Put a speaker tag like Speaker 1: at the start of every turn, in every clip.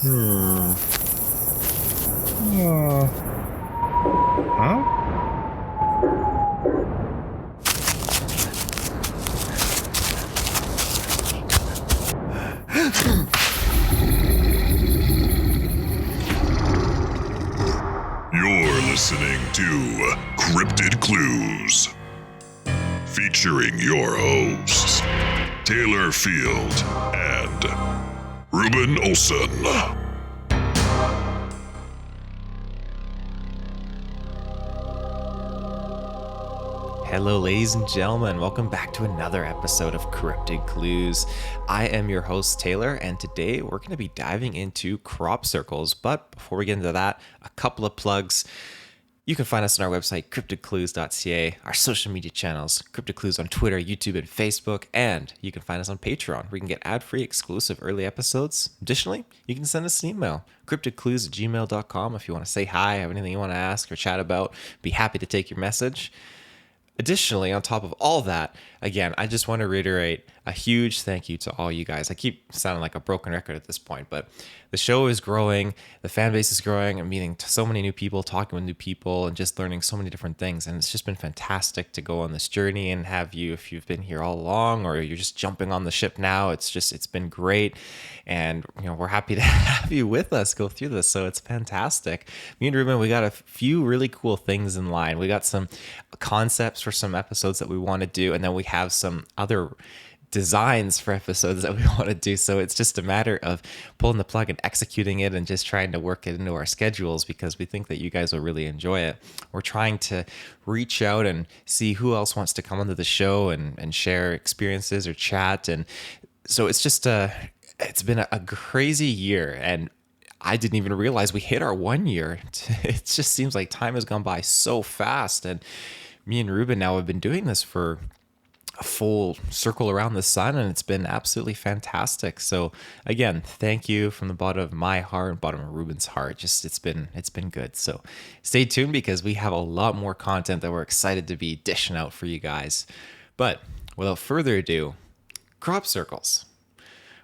Speaker 1: Hmm. Uh, huh?
Speaker 2: You're listening to Cryptid Clues, featuring your hosts, Taylor Field and Reuben Olson.
Speaker 3: Hello, ladies and gentlemen. Welcome back to another episode of Cryptid Clues. I am your host, Taylor, and today we're going to be diving into crop circles. But before we get into that, a couple of plugs. You can find us on our website, CryptidClues.ca, our social media channels, Cryptid Clues on Twitter, YouTube, and Facebook, and you can find us on Patreon, where you can get ad-free, exclusive early episodes. Additionally, you can send us an email, cryptidclues@gmail.com, if you want to say hi, have anything you want to ask or chat about. Be happy to take your message. Additionally, on top of all that, again, I just want to reiterate a huge thank you to all you guys. I keep sounding like a broken record at this point, but the show is growing, the fan base is growing. I'm meeting so many new people, talking with new people, and just learning so many different things. And it's just been fantastic to go on this journey and have you, if you've been here all along or you're just jumping on the ship now, it's been great. And, we're happy to have you with us go through this. So it's fantastic. Me and Reuben, we got a few really cool things in line. We got some concepts for some episodes that we want to do, and then we have some other designs for episodes that we want to do. So it's just a matter of pulling the plug and executing it and just trying to work it into our schedules, because we think that you guys will really enjoy it. We're trying to reach out and see who else wants to come onto the show and share experiences or chat. And so it's just it's been a crazy year, and I didn't even realize we hit our 1 year. It just seems like time has gone by so fast. And me and Reuben now have been doing this for a full circle around the sun, and it's been absolutely fantastic. So again, thank you from the bottom of my heart, bottom of Reuben's heart. Just it's been good. So stay tuned, because we have a lot more content that we're excited to be dishing out for you guys. But without further ado, crop circles.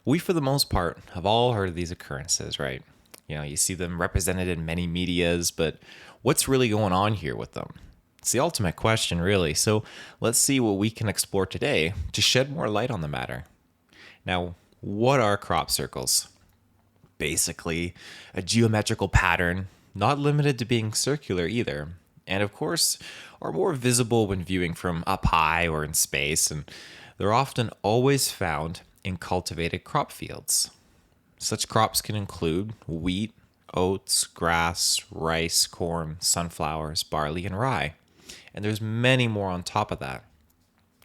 Speaker 3: We, for the most part, have all heard of these occurrences, right? You see them represented in many medias, but what's really going on here with them? It's the ultimate question, really. So let's see what we can explore today to shed more light on the matter. Now, what are crop circles? Basically, a geometrical pattern, not limited to being circular either, and of course, are more visible when viewing from up high or in space, and they're often always found in cultivated crop fields. Such crops can include wheat, oats, grass, rice, corn, sunflowers, barley, and rye. And there's many more on top of that.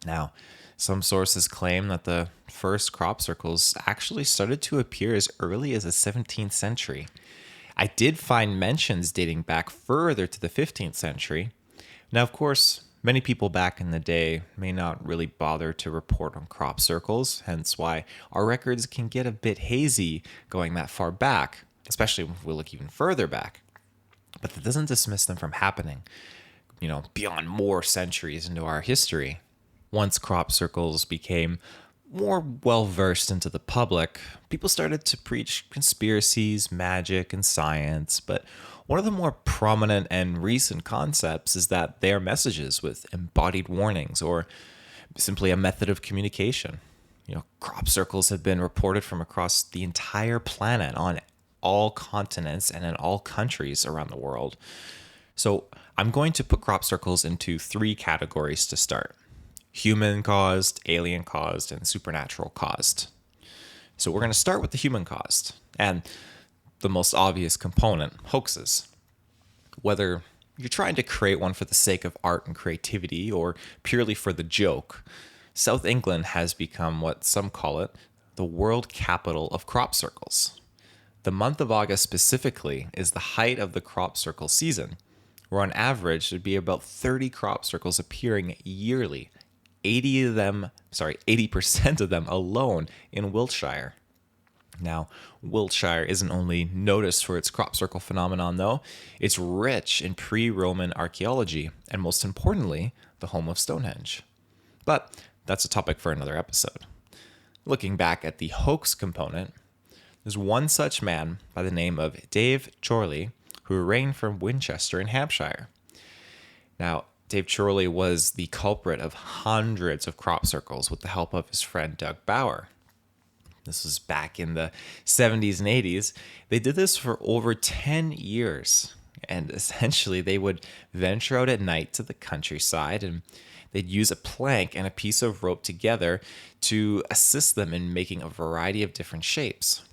Speaker 3: Now, some sources claim that the first crop circles actually started to appear as early as the 17th century. I did find mentions dating back further to the 15th century. Now, of course, many people back in the day may not really bother to report on crop circles, hence why our records can get a bit hazy going that far back, especially if we look even further back. But that doesn't dismiss them from happening, beyond more centuries into our history. Once crop circles became more well-versed into the public, people started to preach conspiracies, magic, and science. But one of the more prominent and recent concepts is that they are messages with embodied warnings, or simply a method of communication. Crop circles have been reported from across the entire planet, on all continents and in all countries around the world. So I'm going to put crop circles into 3 categories to start: human-caused, alien-caused, and supernatural-caused. So we're going to start with the human-caused, and the most obvious component, hoaxes. Whether you're trying to create one for the sake of art and creativity, or purely for the joke, South England has become what some call it the world capital of crop circles. The month of August specifically is the height of the crop circle season, where on average there'd be about 30 crop circles appearing yearly, 80% of them alone in Wiltshire. Now, Wiltshire isn't only noticed for its crop circle phenomenon, though. It's rich in pre-Roman archaeology, and most importantly, the home of Stonehenge. But that's a topic for another episode. Looking back at the hoax component, There's one such man by the name of Dave Chorley, who reigned from Winchester in Hampshire. Now, Dave Chorley was the culprit of hundreds of crop circles with the help of his friend Doug Bauer. This was back in the 70s and 80s. They did this for over 10 years. And essentially, they would venture out at night to the countryside, and they'd use a plank and a piece of rope together to assist them in making a variety of different shapes.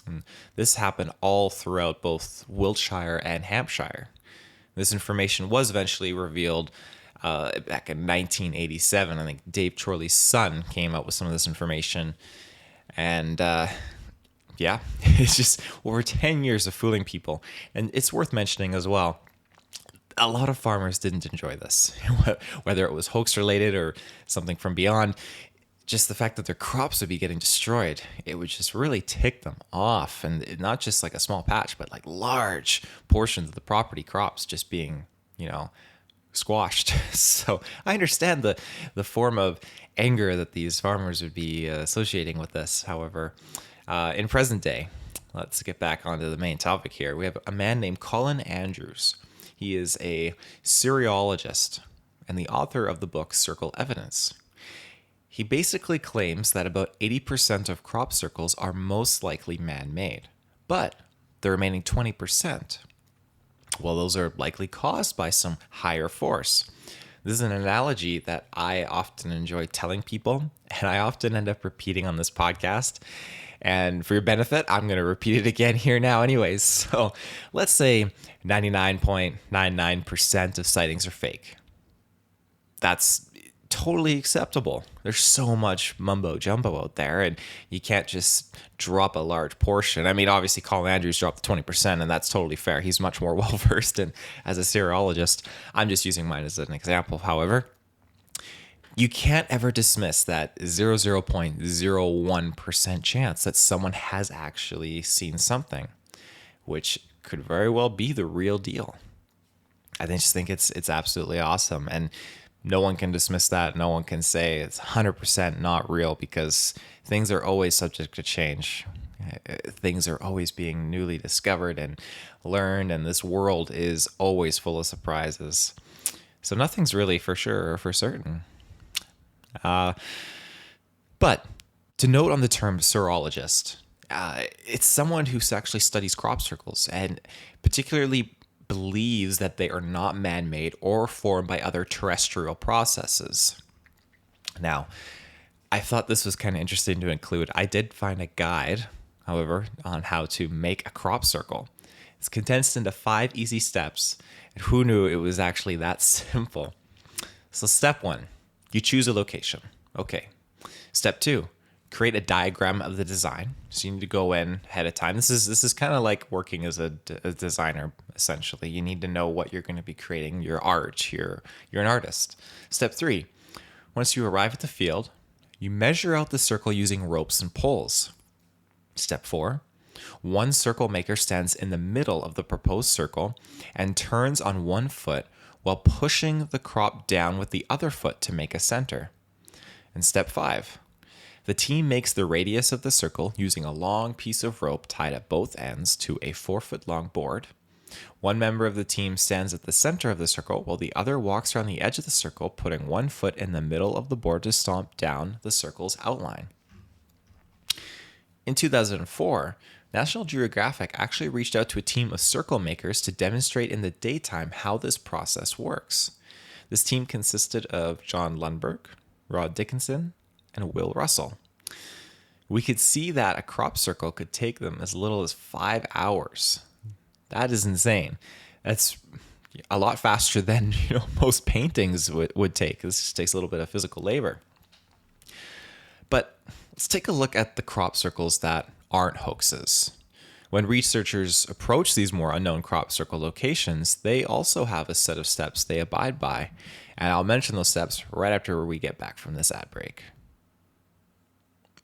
Speaker 3: And this happened all throughout both Wiltshire and Hampshire. This information was eventually revealed back in 1987. I think Dave Chorley's son came out with some of this information. And yeah, it's just over 10 years of fooling people. And it's worth mentioning as well, a lot of farmers didn't enjoy this, whether it was hoax related or something from beyond. Just the fact that their crops would be getting destroyed, it would just really tick them off. And not just like a small patch, but like large portions of the property crops just being, squashed. So I understand the form of anger that these farmers would be associating with this. However, in present day, let's get back onto the main topic here. We have a man named Colin Andrews. He is a cereologist and the author of the book Circle Evidence. He basically claims that about 80% of crop circles are most likely man-made, but the remaining 20%, well, those are likely caused by some higher force. This is an analogy that I often enjoy telling people, and I often end up repeating on this podcast. And for your benefit, I'm going to repeat it again here now anyways. So let's say 99.99% of sightings are fake. That's totally acceptable. There's so much mumbo jumbo out there, and you can't just drop a large portion. I mean, obviously, Colin Andrews dropped the 20%, and that's totally fair. He's much more well versed in as a cereologist. I'm just using mine as an example. However, you can't ever dismiss that 0.01% chance that someone has actually seen something, which could very well be the real deal. I just think it's absolutely awesome, and no one can dismiss that. No one can say it's 100% not real, because things are always subject to change. Things are always being newly discovered and learned, and this world is always full of surprises. So nothing's really for sure or for certain. But to note on the term cereologist, it's someone who actually studies crop circles and particularly believes that they are not man-made or formed by other terrestrial processes. Now, I thought this was kind of interesting to include. I did find a guide, however, on how to make a crop circle. It's condensed into 5 easy steps, and who knew it was actually that simple? So step 1, you choose a location. Okay. Step 2, create a diagram of the design. So you need to go in ahead of time. This is kind of like working as a designer, essentially. You need to know what you're going to be creating, your art. You're an artist. Step 3, once you arrive at the field, you measure out the circle using ropes and poles. Step 4, one circle maker stands in the middle of the proposed circle and turns on one foot while pushing the crop down with the other foot to make a center. And step 5, the team makes the radius of the circle using a long piece of rope tied at both ends to a 4-foot-long board. One member of the team stands at the center of the circle while the other walks around the edge of the circle, putting one foot in the middle of the board to stomp down the circle's outline. In 2004, National Geographic actually reached out to a team of circle makers to demonstrate in the daytime how this process works. This team consisted of John Lundberg, Rod Dickinson, and Will Russell. We could see that a crop circle could take them as little as 5 hours. That is insane. That's a lot faster than most paintings would take. This just takes a little bit of physical labor. But let's take a look at the crop circles that aren't hoaxes. When researchers approach these more unknown crop circle locations, they also have a set of steps they abide by. And I'll mention those steps right after we get back from this ad break.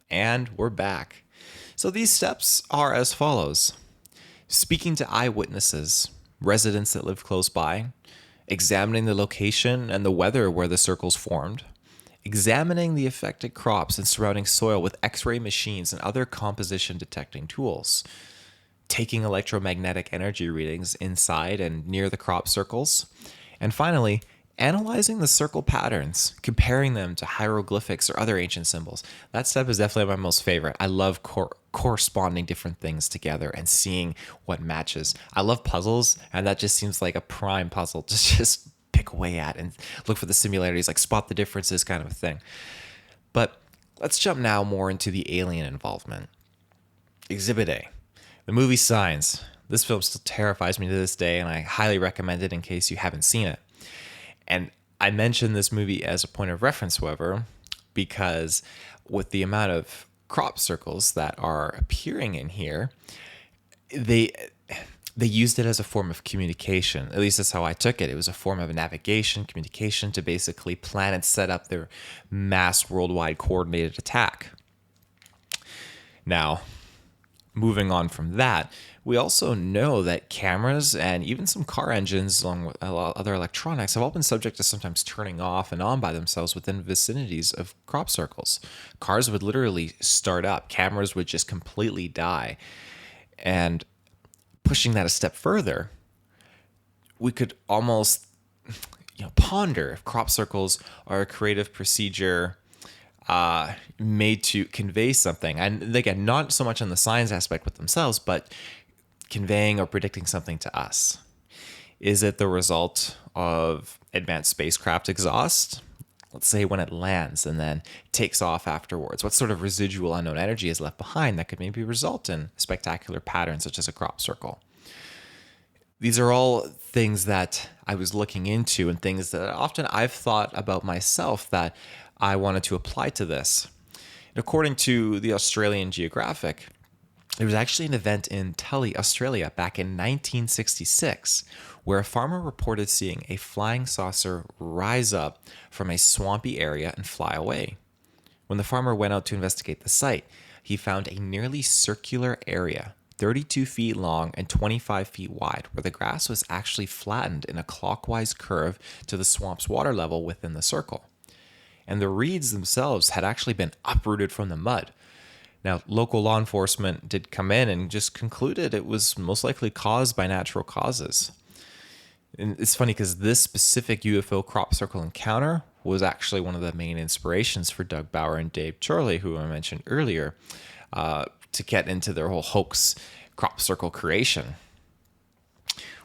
Speaker 3: And we're back. So these steps are as follows: speaking to eyewitnesses, residents that live close by, examining the location and the weather where the circles formed, examining the affected crops and surrounding soil with X-ray machines and other composition detecting tools, taking electromagnetic energy readings inside and near the crop circles, and finally, analyzing the circle patterns, comparing them to hieroglyphics or other ancient symbols. That step is definitely my most favorite. I love corresponding different things together and seeing what matches. I love puzzles, and that just seems like a prime puzzle to just pick away at and look for the similarities, like spot the differences kind of a thing. But let's jump now more into the alien involvement. Exhibit A. The movie Signs. This film still terrifies me to this day, and I highly recommend it in case you haven't seen it. And I mention this movie as a point of reference, however, because with the amount of crop circles that are appearing in here, they used it as a form of communication. At least that's how I took it. It was a form of navigation, communication to basically plan and set up their mass worldwide coordinated attack. Now, moving on from that, we also know that cameras and even some car engines, along with a lot of other electronics, have all been subject to sometimes turning off and on by themselves within vicinities of crop circles. Cars would literally start up, cameras would just completely die. And pushing that a step further, we could almost ponder if crop circles are a creative procedure made to convey something. And again, not so much on the science aspect with themselves, but conveying or predicting something to us. Is it the result of advanced spacecraft exhaust? Let's say when it lands and then takes off afterwards. What sort of residual unknown energy is left behind that could maybe result in spectacular patterns such as a crop circle? These are all things that I was looking into and things that often I've thought about myself that I wanted to apply to this. According to the Australian Geographic, there was actually an event in Tully, Australia back in 1966 where a farmer reported seeing a flying saucer rise up from a swampy area and fly away. When the farmer went out to investigate the site, he found a nearly circular area, 32 feet long and 25 feet wide, where the grass was actually flattened in a clockwise curve to the swamp's water level within the circle. And the reeds themselves had actually been uprooted from the mud. Now, local law enforcement did come in and just concluded it was most likely caused by natural causes. And it's funny because this specific UFO crop circle encounter was actually one of the main inspirations for Doug Bauer and Dave Charley, who I mentioned earlier, to get into their whole hoax crop circle creation.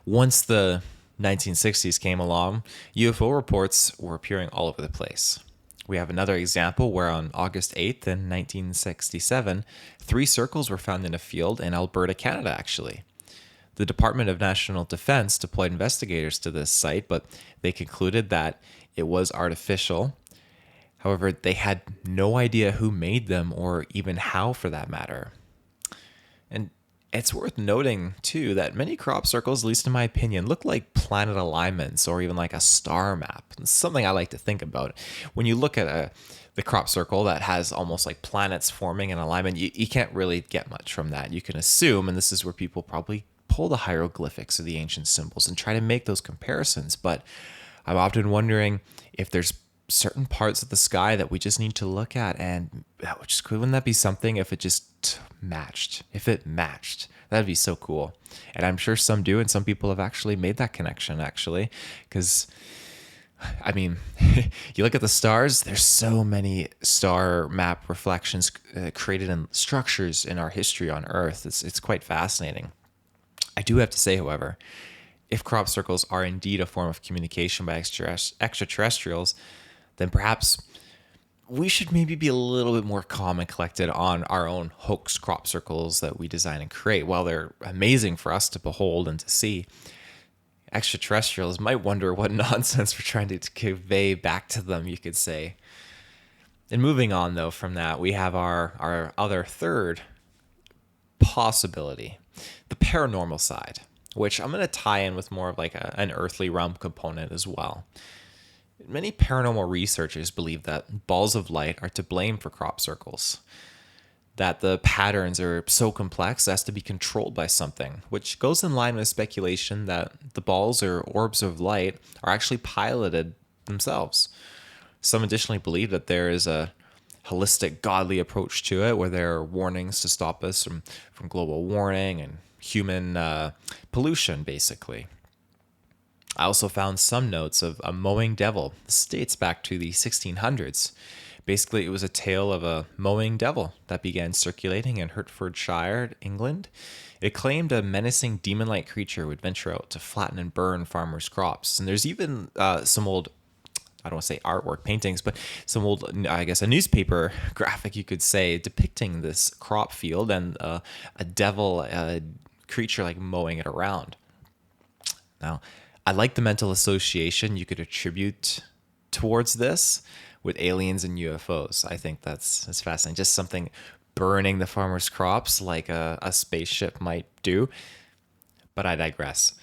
Speaker 3: Once the 1960s came along, UFO reports were appearing all over the place. We have another example where on August 8th in 1967, 3 circles were found in a field in Alberta, Canada, actually. The Department of National Defense deployed investigators to this site, but they concluded that it was artificial. However, they had no idea who made them or even how, for that matter. And it's worth noting, too, that many crop circles, at least in my opinion, look like planet alignments or even like a star map. It's something I like to think about. When you look at the crop circle that has almost like planets forming an alignment, you can't really get much from that. You can assume, and this is where people probably pull the hieroglyphics or the ancient symbols and try to make those comparisons. But I'm often wondering if there's certain parts of the sky that we just need to look at, and wouldn't that be something if it just matched? If it matched, that'd be so cool. And I'm sure some do, and some people have actually made that connection, actually, because I mean, you look at the stars, there's so many star map reflections created in structures in our history on Earth. It's quite fascinating. I do have to say, however, if crop circles are indeed a form of communication by extraterrestrials, then perhaps we should maybe be a little bit more calm and collected on our own hoax crop circles that we design and create. While they're amazing for us to behold and to see, extraterrestrials might wonder what nonsense we're trying to convey back to them, you could say. And moving on, though, from that, we have our other third possibility, the paranormal side, which I'm going to tie in with more of like an earthly realm component as well. Many paranormal researchers believe that balls of light are to blame for crop circles, that the patterns are so complex as to be controlled by something, which goes in line with speculation that the balls or orbs of light are actually piloted themselves. Some additionally believe that there is a holistic, godly approach to it, where there are warnings to stop us from global warming and human pollution, basically. I also found some notes of a mowing devil. This dates back to the 1600s. Basically, it was a tale of a mowing devil that began circulating in Hertfordshire, England. It claimed a menacing demon-like creature would venture out to flatten and burn farmers' crops. And there's even some old, I don't want to say artwork, paintings, but some old, I guess, a newspaper graphic, you could say, depicting this crop field and a devil creature like mowing it around. Now, I like the mental association you could attribute towards this with aliens and UFOs. I think that's fascinating. Just something burning the farmers' crops like a spaceship might do. But I digress.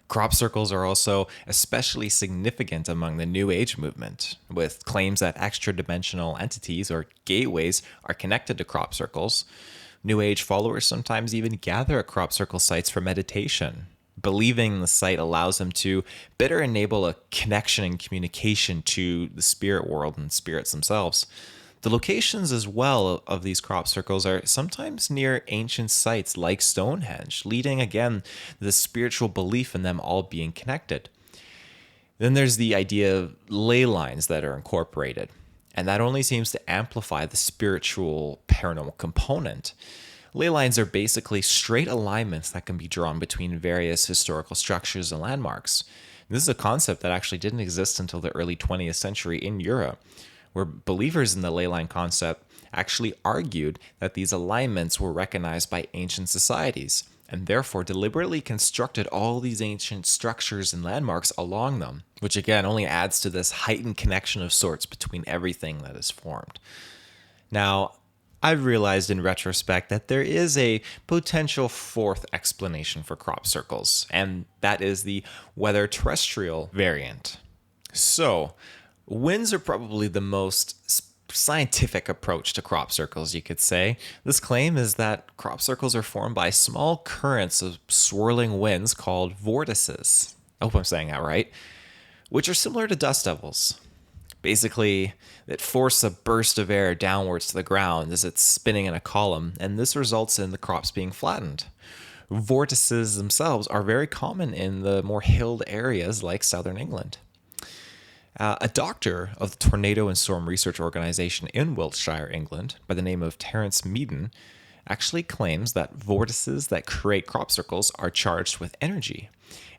Speaker 3: Crop circles are also especially significant among the New Age movement, with claims that extra-dimensional entities or gateways are connected to crop circles. New Age followers sometimes even gather at crop circle sites for meditation, believing the site allows them to better enable a connection and communication to the spirit world and spirits themselves. The locations as well of these crop circles are sometimes near ancient sites like Stonehenge, leading again to the spiritual belief in them all being connected. Then there's the idea of ley lines that are incorporated, and that only seems to amplify the spiritual paranormal component. Ley lines are basically straight alignments that can be drawn between various historical structures and landmarks. This is a concept that actually didn't exist until the early 20th century in Europe, where believers in the ley line concept actually argued that these alignments were recognized by ancient societies and therefore deliberately constructed all these ancient structures and landmarks along them, which again only adds to this heightened connection of sorts between everything that is formed. Now, I've realized in retrospect that there is a potential fourth explanation for crop circles, and that is the weather terrestrial variant. So, winds are probably the most scientific approach to crop circles, you could say. This claim is that crop circles are formed by small currents of swirling winds called vortices. I hope I'm saying that right, which are similar to dust devils. Basically, it forces a burst of air downwards to the ground as it's spinning in a column, and this results in the crops being flattened. Vortices themselves are very common in the more hilled areas like southern England. A doctor of the Tornado and Storm Research Organization in Wiltshire, England, by the name of Terence Meaden, actually claims that vortices that create crop circles are charged with energy,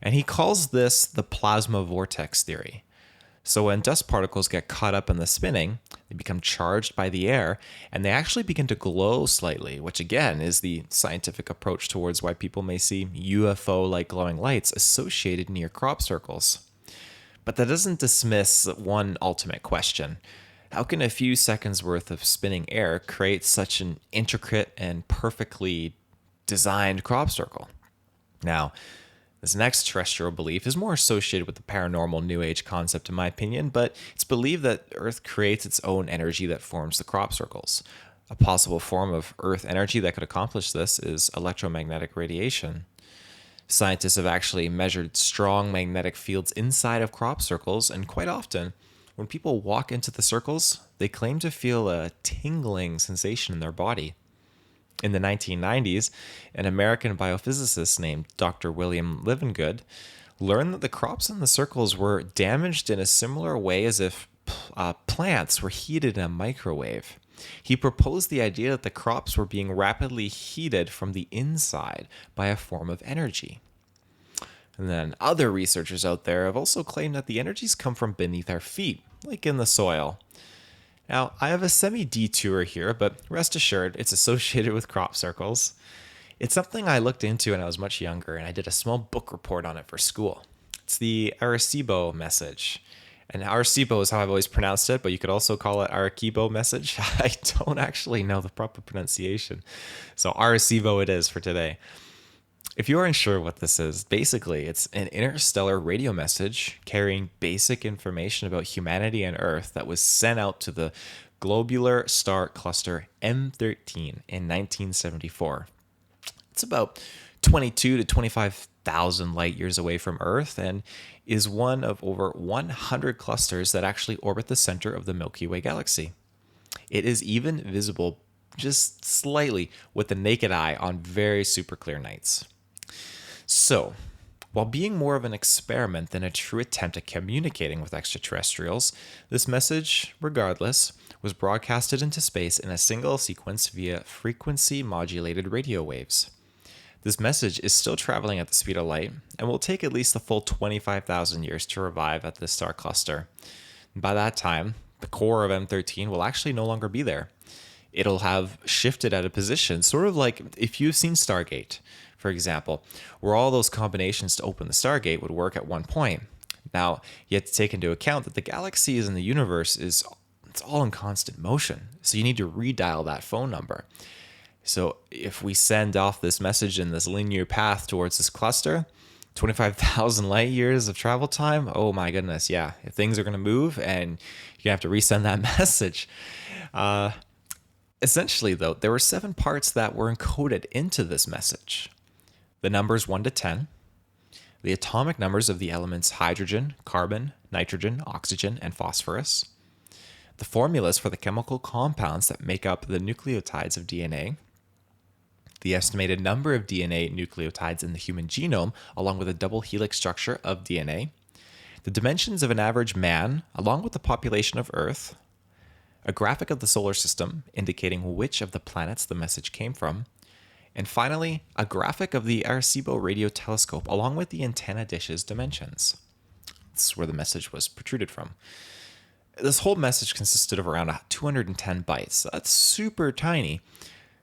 Speaker 3: and he calls this the plasma vortex theory. So when dust particles get caught up in the spinning, they become charged by the air, and they actually begin to glow slightly, which again is the scientific approach towards why people may see UFO-like glowing lights associated near crop circles. But that doesn't dismiss one ultimate question. How can a few seconds worth of spinning air create such an intricate and perfectly designed crop circle? Now, this next terrestrial belief is more associated with the paranormal New Age concept, in my opinion, but it's believed that Earth creates its own energy that forms the crop circles. A possible form of Earth energy that could accomplish this is electromagnetic radiation. Scientists have actually measured strong magnetic fields inside of crop circles, and quite often, when people walk into the circles, they claim to feel a tingling sensation in their body. In the 1990s, an American biophysicist named Dr. William Livengood learned that the crops in the circles were damaged in a similar way as if plants were heated in a microwave. He proposed the idea that the crops were being rapidly heated from the inside by a form of energy. And then other researchers out there have also claimed that the energies come from beneath our feet, like in the soil. Now, I have a semi-detour here, but rest assured, it's associated with crop circles. It's something I looked into when I was much younger, and I did a small book report on it for school. It's the Arecibo Message. And Arecibo is how I've always pronounced it, but you could also call it Arecibo Message. I don't actually know the proper pronunciation. So Arecibo it is for today. If you are unsure what this is, basically it's an interstellar radio message carrying basic information about humanity and Earth that was sent out to the globular star cluster M13 in 1974. It's about 22 to 25 25,000 light years away from Earth and is one of over 100 clusters that actually orbit the center of the Milky Way galaxy. It is even visible just slightly with the naked eye on very super clear nights. So, while being more of an experiment than a true attempt at communicating with extraterrestrials, this message, regardless, was broadcasted into space in a single sequence via frequency-modulated radio waves. This message is still traveling at the speed of light and will take at least the full 25,000 years to arrive at this star cluster. By that time, the core of M13 will actually no longer be there. It'll have shifted out of position, sort of like if you've seen Stargate, for example, where all those combinations to open the Stargate would work at one point. Now, you have to take into account that the galaxies and the universe it's all in constant motion, so you need to redial that phone number. So if we send off this message in this linear path towards this cluster, 25,000 light years of travel time, oh my goodness, yeah, if things are going to move and you're going to have to resend that message. Essentially, though, there were 7 parts that were encoded into this message. The numbers 1 to 10, the atomic numbers of the elements hydrogen, carbon, nitrogen, oxygen, and phosphorus, the formulas for the chemical compounds that make up the nucleotides of DNA, the estimated number of DNA nucleotides in the human genome, along with a double helix structure of DNA, the dimensions of an average man, along with the population of Earth, a graphic of the solar system indicating which of the planets the message came from, and finally, a graphic of the Arecibo radio telescope along with the antenna dish's dimensions. This is where the message was protruded from. This whole message consisted of around 210 bytes. That's super tiny.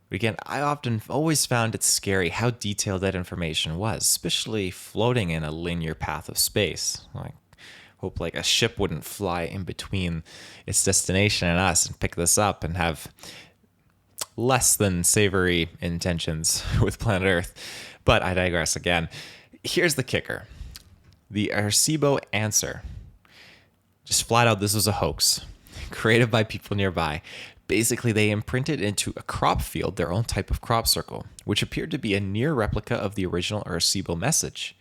Speaker 3: But again, I always found it scary how detailed that information was, especially floating in a linear path of space. Hope like a ship wouldn't fly in between its destination and us and pick this up and have less than savory intentions with planet Earth. But I digress again. Here's the kicker. The Arecibo answer. Just flat out, this was a hoax created by people nearby. Basically, they imprinted into a crop field their own type of crop circle, which appeared to be a near replica of the original Arecibo message.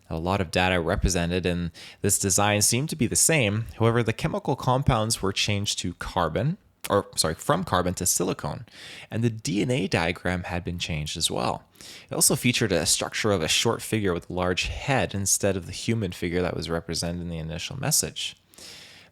Speaker 3: A lot of data represented in this design seemed to be the same. However, the chemical compounds were changed to from carbon to silicone, and the DNA diagram had been changed as well. It also featured a structure of a short figure with a large head instead of the human figure that was represented in the initial message.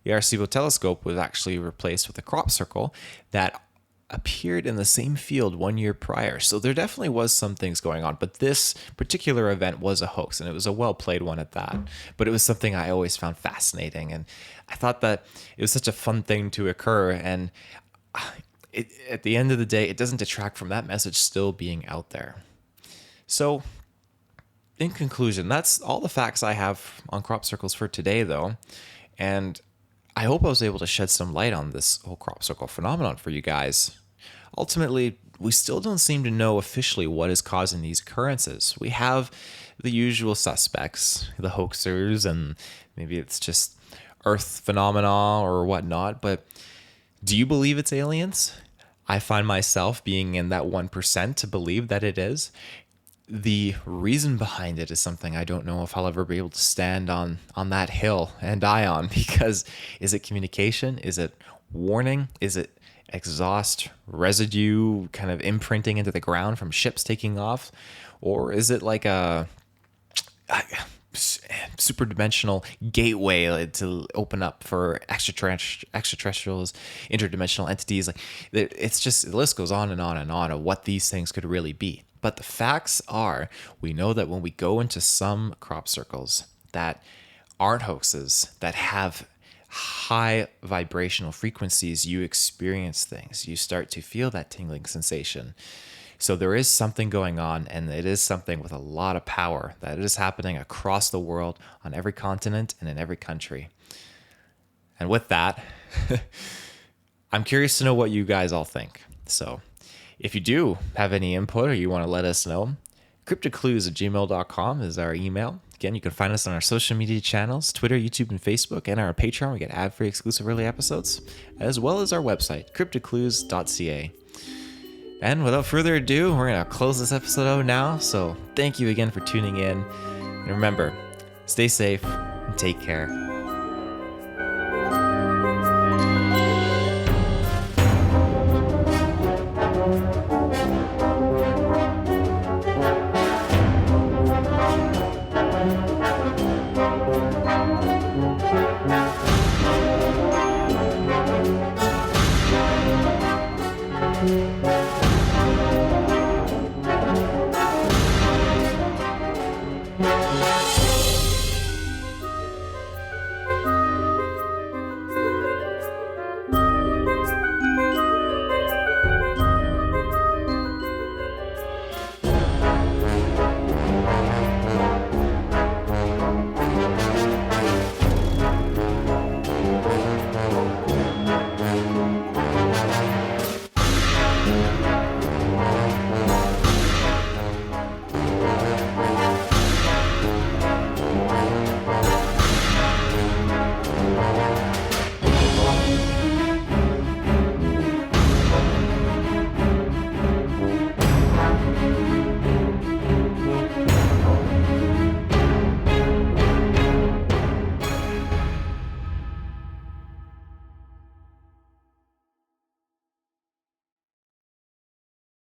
Speaker 3: The Arecibo telescope was actually replaced with a crop circle that appeared in the same field 1 year prior. So there definitely was some things going on, but this particular event was a hoax, and it was a well-played one at that. But it was something I always found fascinating, and I thought that it was such a fun thing to occur, and at the end of the day, it doesn't detract from that message still being out there. So in conclusion, that's all the facts I have on crop circles for today, though, and I hope I was able to shed some light on this whole crop circle phenomenon for you guys. Ultimately, we still don't seem to know officially what is causing these occurrences. We have the usual suspects, the hoaxers, and maybe it's just Earth phenomena or whatnot, but do you believe it's aliens? I find myself being in that 1% to believe that it is. The reason behind it is something I don't know if I'll ever be able to stand on that hill and die on, because is it communication? Is it warning? Is it exhaust residue kind of imprinting into the ground from ships taking off? Or is it like a super dimensional gateway to open up for extraterrestrials, interdimensional entities? Like, it's just, the list goes on and on and on of what these things could really be. But the facts are, we know that when we go into some crop circles that aren't hoaxes, that have high vibrational frequencies, you experience things. You start to feel that tingling sensation. So there is something going on, and it is something with a lot of power that is happening across the world, on every continent and in every country. And with that, I'm curious to know what you guys all think. So if you do have any input or you want to let us know, CryptidClues@gmail.com is our email. Again, you can find us on our social media channels, Twitter, YouTube, and Facebook, and our Patreon. We get ad-free exclusive early episodes, as well as our website, CryptidClues.ca. And without further ado, we're going to close this episode out now. So thank you again for tuning in. And remember, stay safe and take care.